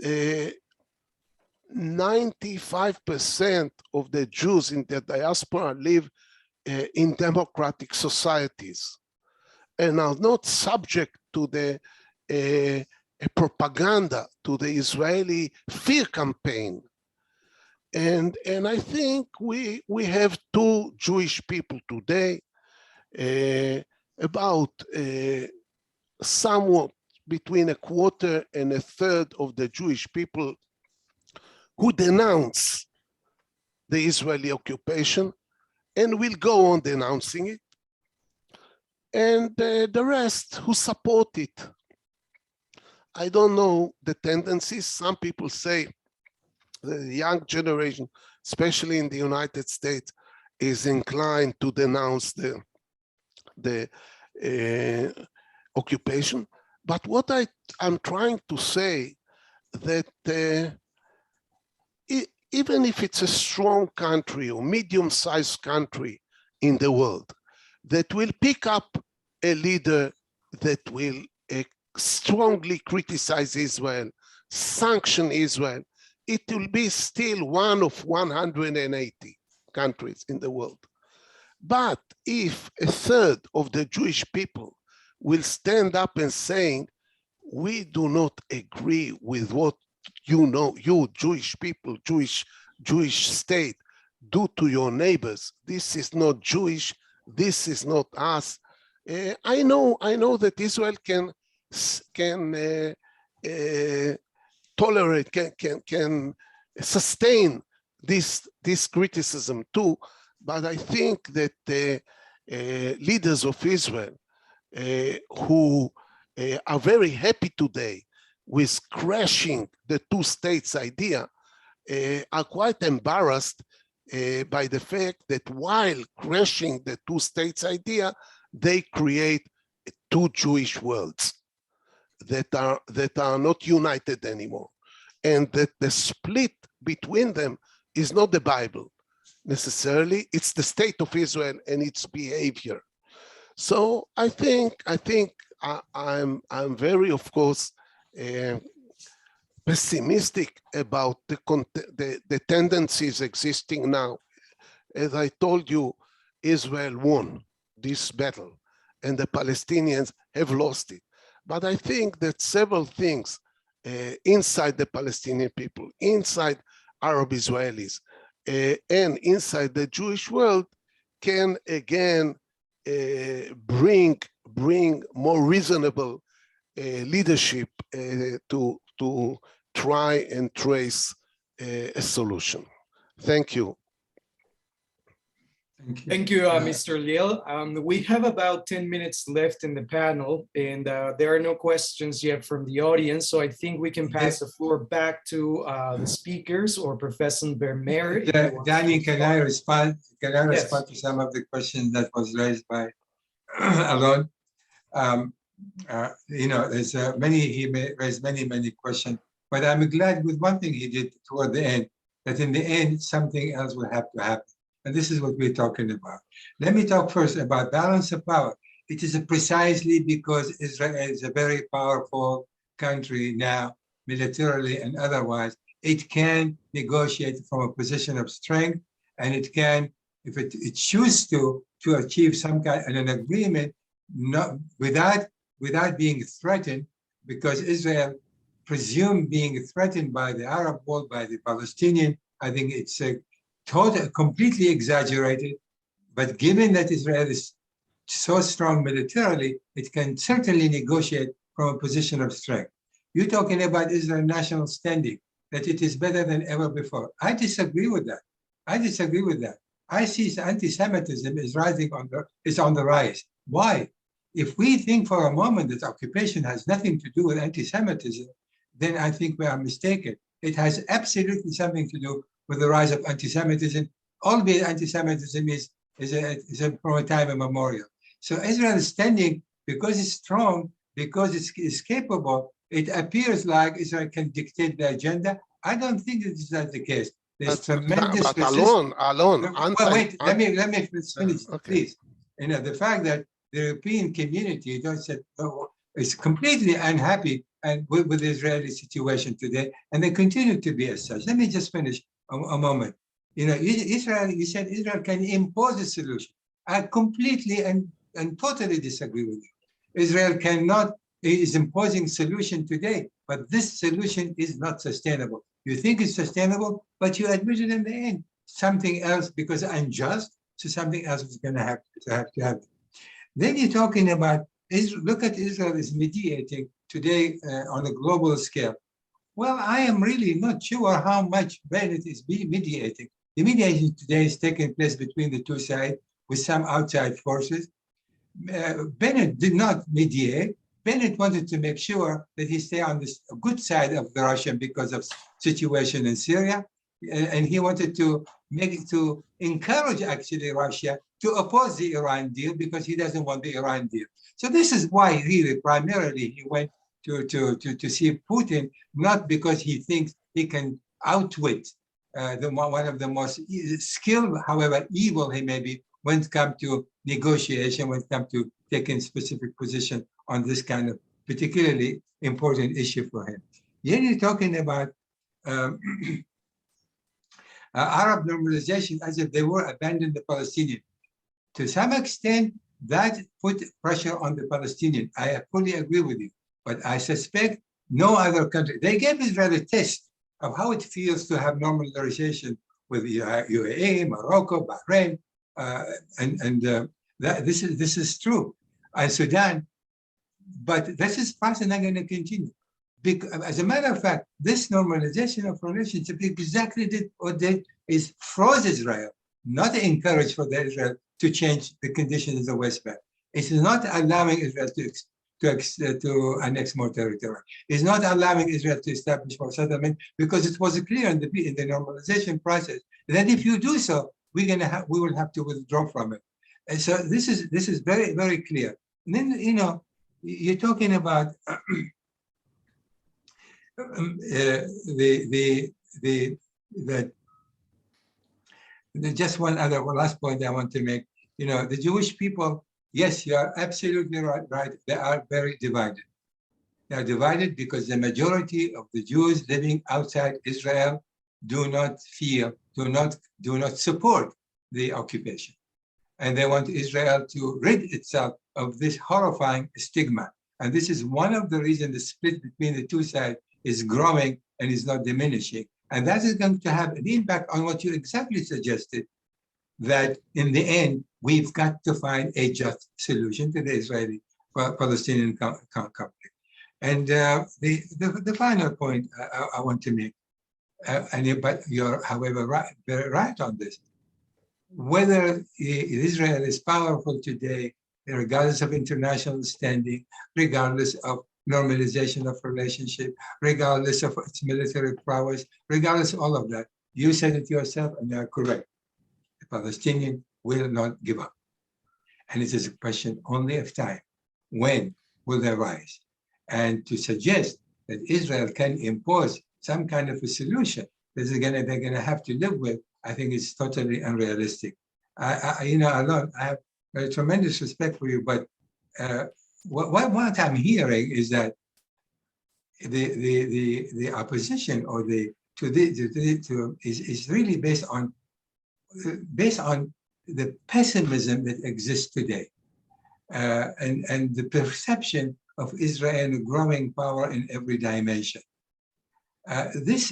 95% of the Jews in the diaspora live in democratic societies and are not subject to the propaganda, to the Israeli fear campaign. And I think we have two Jewish people today, about somewhat between a quarter and a third of the Jewish people who denounce the Israeli occupation and will go on denouncing it, and the rest who support it. I don't know the tendencies. Some people say the young generation, especially in the United States, is inclined to denounce the occupation. But what I'm trying to say, that even if it's a strong country or medium-sized country in the world that will pick up a leader that will strongly criticize Israel, sanction Israel, it will be still one of 180 countries in the world. But if a third of the Jewish people will stand up and saying, we do not agree with what you Jewish people, Jewish state do to your neighbors. This is not Jewish. This is not us. I know that Israel can tolerate, can sustain this criticism too. But I think that the leaders of Israel who are very happy today with crashing the two states idea are quite embarrassed by the fact that while crashing the two states idea, they create two Jewish worlds that are not united anymore, and that the split between them is not the Bible necessarily, it's the state of Israel and its behavior. So I think I'm very, of course, pessimistic about the tendencies existing now. As I told you, Israel won this battle and the Palestinians have lost it. But I think that several things inside the Palestinian people, inside Arab Israelis, and inside the Jewish world can again bring more reasonable leadership to try and trace a solution. Thank you. Thank you, Mr. Liel. We have about 10 minutes left in the panel, and there are no questions yet from the audience, so I think we can pass the floor back to the speakers or Professor Ben-Meir. Danny, can I respond? Can I respond Yes. to some of the questions that was raised by Alon? There's he raised many questions, but I'm glad with one thing he did toward the end, that in the end, something else will have to happen. And this is what we're talking about. Let me talk first about balance of power. It is precisely because Israel is a very powerful country now, militarily and otherwise, it can negotiate from a position of strength, and it can, if it chooses to achieve some kind of an agreement, not without being threatened, because Israel presumed being threatened by the Arab world, by the Palestinian. I think it's completely exaggerated, but given that Israel is so strong militarily, it can certainly negotiate from a position of strength. You're talking about Israel's national standing, that it is better than ever before. I disagree with that. I see anti-Semitism is on the rise. Why? If we think for a moment that occupation has nothing to do with anti-Semitism, then I think we are mistaken. It has absolutely something to do with the rise of anti-Semitism, albeit anti-Semitism is from a time immemorial. So Israel is standing because it's strong, because it's capable. It appears like Israel can dictate the agenda. I don't think that is not the case. There's tremendous resistance. Alon, wait, let me finish, okay. please. The fact that the European community is completely unhappy with the Israeli situation today, and they continue to be as such. Let me just finish a moment. Israel, you said Israel can impose a solution. I completely and totally disagree with you. Israel is imposing solution today, but this solution is not sustainable. You think it's sustainable, but you admitted in the end something else because unjust, so something else is going to have to happen. Then you're talking about Israel. Look at Israel is mediating today on a global scale. Well, I am really not sure how much Bennett is mediating. The mediation today is taking place between the two sides with some outside forces. Bennett did not mediate. Bennett wanted to make sure that he stay on this good side of the Russian because of situation in Syria, and he wanted to encourage actually Russia to oppose the Iran deal because he doesn't want the Iran deal. So this is why really primarily he went to see Putin, not because he thinks he can outwit one of the most skilled, however evil he may be, when it comes to negotiation, when it comes to taking specific position on this kind of particularly important issue for him. Then you're talking about Arab normalization as if they were abandoned the Palestinian. To some extent, that put pressure on the Palestinian. I fully agree with you, but I suspect no other country. They gave Israel a test of how it feels to have normalization with UAE, Morocco, Bahrain, this is true, and Sudan. But this is fast and not going to continue. As a matter of fact, this normalization of relationship exactly did what did is froze Israel, not encourage for Israel to change the conditions of the West Bank. It's not allowing Israel to annex more territory. It's not allowing Israel to establish more settlement because it was clear in the normalization process that if you do so, we will have to withdraw from it. And so this is very, very clear. And then you're talking about just one last point I want to make. The Jewish people, yes, you are absolutely right. They are very divided. They are divided because the majority of the Jews living outside Israel do not support the occupation. And they want Israel to rid itself of this horrifying stigma. And this is one of the reasons the split between the two sides is growing and is not diminishing. And that is going to have an impact on what you exactly suggested, that in the end, we've got to find a just solution to the Israeli-Palestinian conflict. And the final point I want to make, but you're, however, very right on this. Whether Israel is powerful today, regardless of international standing, regardless of normalization of relationship, regardless of its military prowess, regardless of all of that, you said it yourself and you are correct. The Palestinian will not give up. And it is a question only of time. When will they rise? And to suggest that Israel can impose some kind of a solution that they're going to have to live with, I think it's totally unrealistic. Alon, I have a tremendous respect for you, but what I'm hearing is that the opposition or is really based on the pessimism that exists today, and the perception of Israel growing power in every dimension. This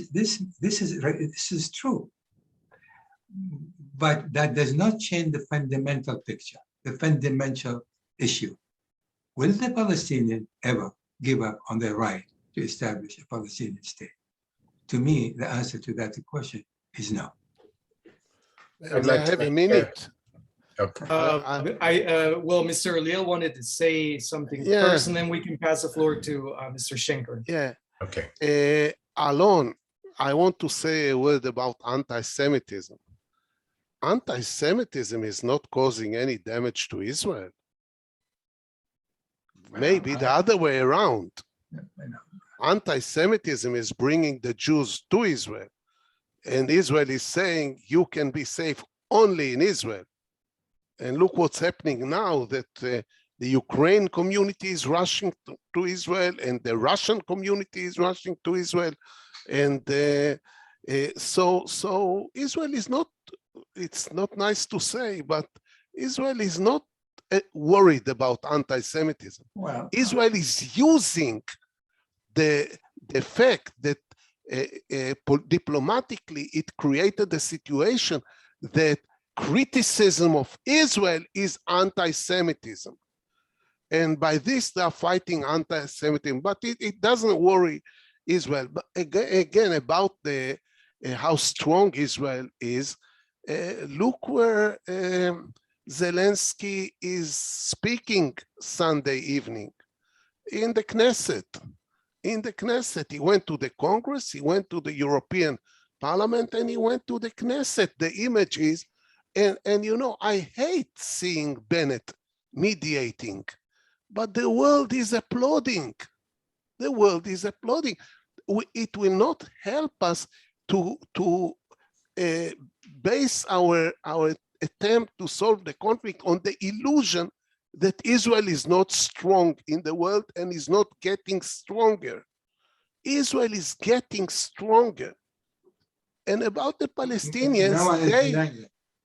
is true, but that does not change the fundamental picture, the fundamental issue. Will the Palestinians ever give up on their right to establish a Palestinian state? To me, the answer to that question is no. I'd like to have a minute. Okay. Well, Mr. Liel wanted to say something first, and then we can pass the floor to Mr. Schenker. Yeah. Okay. Alon, I want to say a word about anti-Semitism. Anti-Semitism is not causing any damage to Israel. Maybe the other way around. Anti-Semitism is bringing the Jews to Israel, and Israel is saying you can be safe only in Israel. And look what's happening now, that the Ukraine community is rushing to Israel, and the Russian community is rushing to Israel. And so Israel is not, it's not nice to say, but Israel is not worried about anti-Semitism. Well, Israel is using the fact that diplomatically, it created a situation that criticism of Israel is anti-Semitism. And by this, they are fighting anti-Semitism, but it doesn't worry Israel. But again, about how strong Israel is, look where Zelensky is speaking Sunday evening, in the Knesset. In the Knesset, he went to the Congress, he went to the European Parliament, and he went to the Knesset. The image is, and you know, I hate seeing Bennett mediating, but the world is applauding. The world is applauding. It will not help us to base our attempt to solve the conflict on the illusion that Israel is not strong in the world and is not getting stronger. Israel is getting stronger. And about the Palestinians, they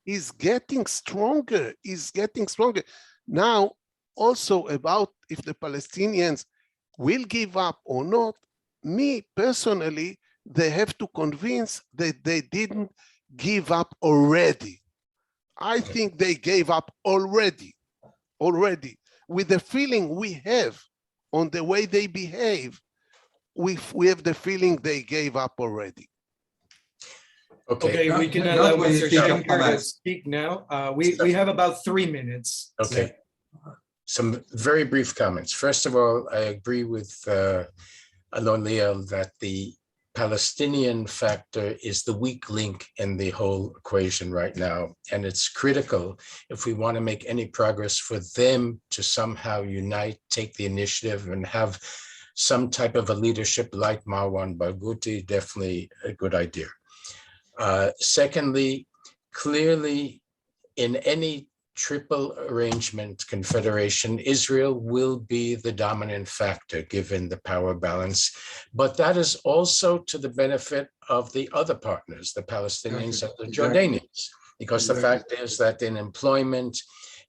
is getting stronger, is getting stronger. Now, also about if the Palestinians will give up or not, me personally, they have to convince that they didn't give up already. I think they gave up already, with the feeling we have on the way they behave. We have the feeling they gave up already. Okay, we can Not allow when you Mr. think of Schenker to Hamas. speak now. We have about 3 minutes. Okay. Some very brief comments. First of all, I agree with Alon Liel that the Palestinian factor is the weak link in the whole equation right now. And it's critical if we want to make any progress for them to somehow unite, take the initiative, and have some type of a leadership like Marwan Barghouti. Definitely a good idea. Secondly, clearly in any triple arrangement confederation, Israel will be the dominant factor given the power balance, but that is also to the benefit of the other partners, the Palestinians and the Jordanians, because the fact is that in employment,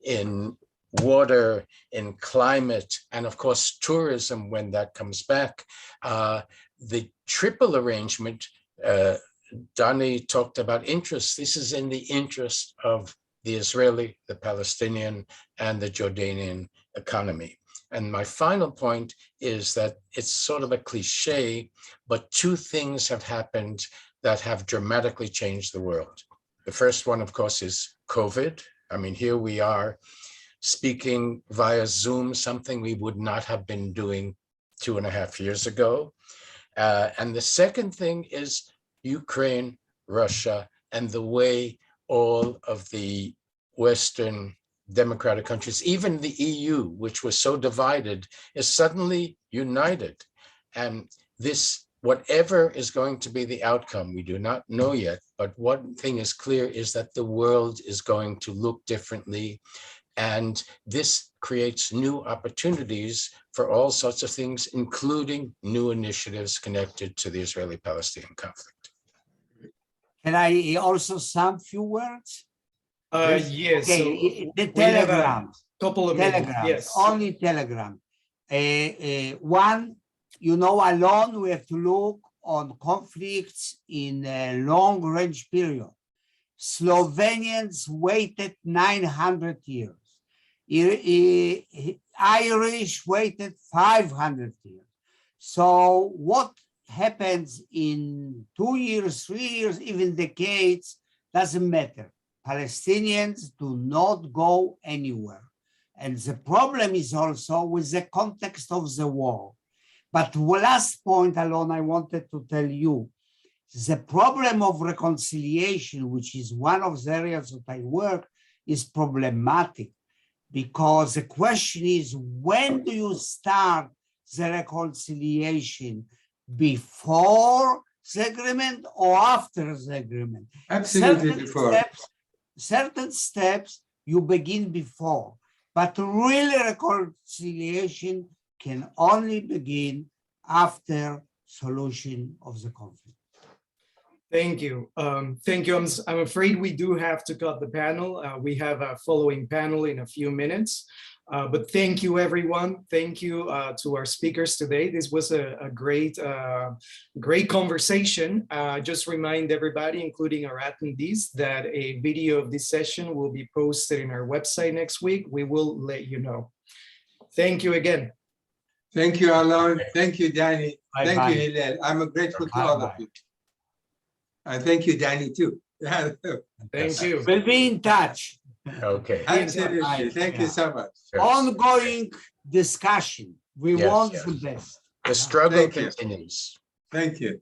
in water, in climate, and of course tourism when that comes back, the triple arrangement, Danny talked about interests. This is in the interest of the Israeli, the Palestinian, and the Jordanian economy. And my final point is that it's sort of a cliche, but two things have happened that have dramatically changed the world. The first one, of course, is COVID. I mean, here we are speaking via Zoom, something we would not have been doing 2.5 years ago. And the second thing is Ukraine, Russia, and the way all of the Western democratic countries, even the EU, which was so divided, is suddenly united. And this, whatever is going to be the outcome, we do not know yet, but one thing is clear is that the world is going to look differently. And this creates new opportunities for all sorts of things, including new initiatives connected to the Israeli-Palestinian conflict. Can I also some few words? Yes. Okay, So the we have a telegram. couple of minutes. Telegram. Yes. Only telegram. One, you know, alone we have to look on conflicts in a long range period. Slovenians waited 900 years. Irish waited 500 years. So what happens in 2 years, 3 years, even decades, doesn't matter. Palestinians do not go anywhere. And the problem is also with the context of the war. But last point, Alon, I wanted to tell you, the problem of reconciliation, which is one of the areas that I work, is problematic because the question is, when do you start the reconciliation? Before the agreement or after the agreement? Absolutely before. Certain steps you begin before, but real reconciliation can only begin after solution of the conflict. Thank you. Thank you. I'm afraid we do have to cut the panel. We have a following panel in a few minutes. But thank you, everyone. Thank you to our speakers today. This was a great, great conversation. Just remind everybody, including our attendees, that a video of this session will be posted in our website next week. We will let you know. Thank you again. Thank you, Alon. Thank you, Danny. Bye-bye. Thank you, Hillel. I'm grateful to all of Bye-bye. you. Thank you, Danny, too. Thank you. We'll be in touch. Okay. Absolutely. Thank you so much. Yes. Ongoing discussion. We Yes, want yes. the best. The struggle Thank you. continues. Thank you.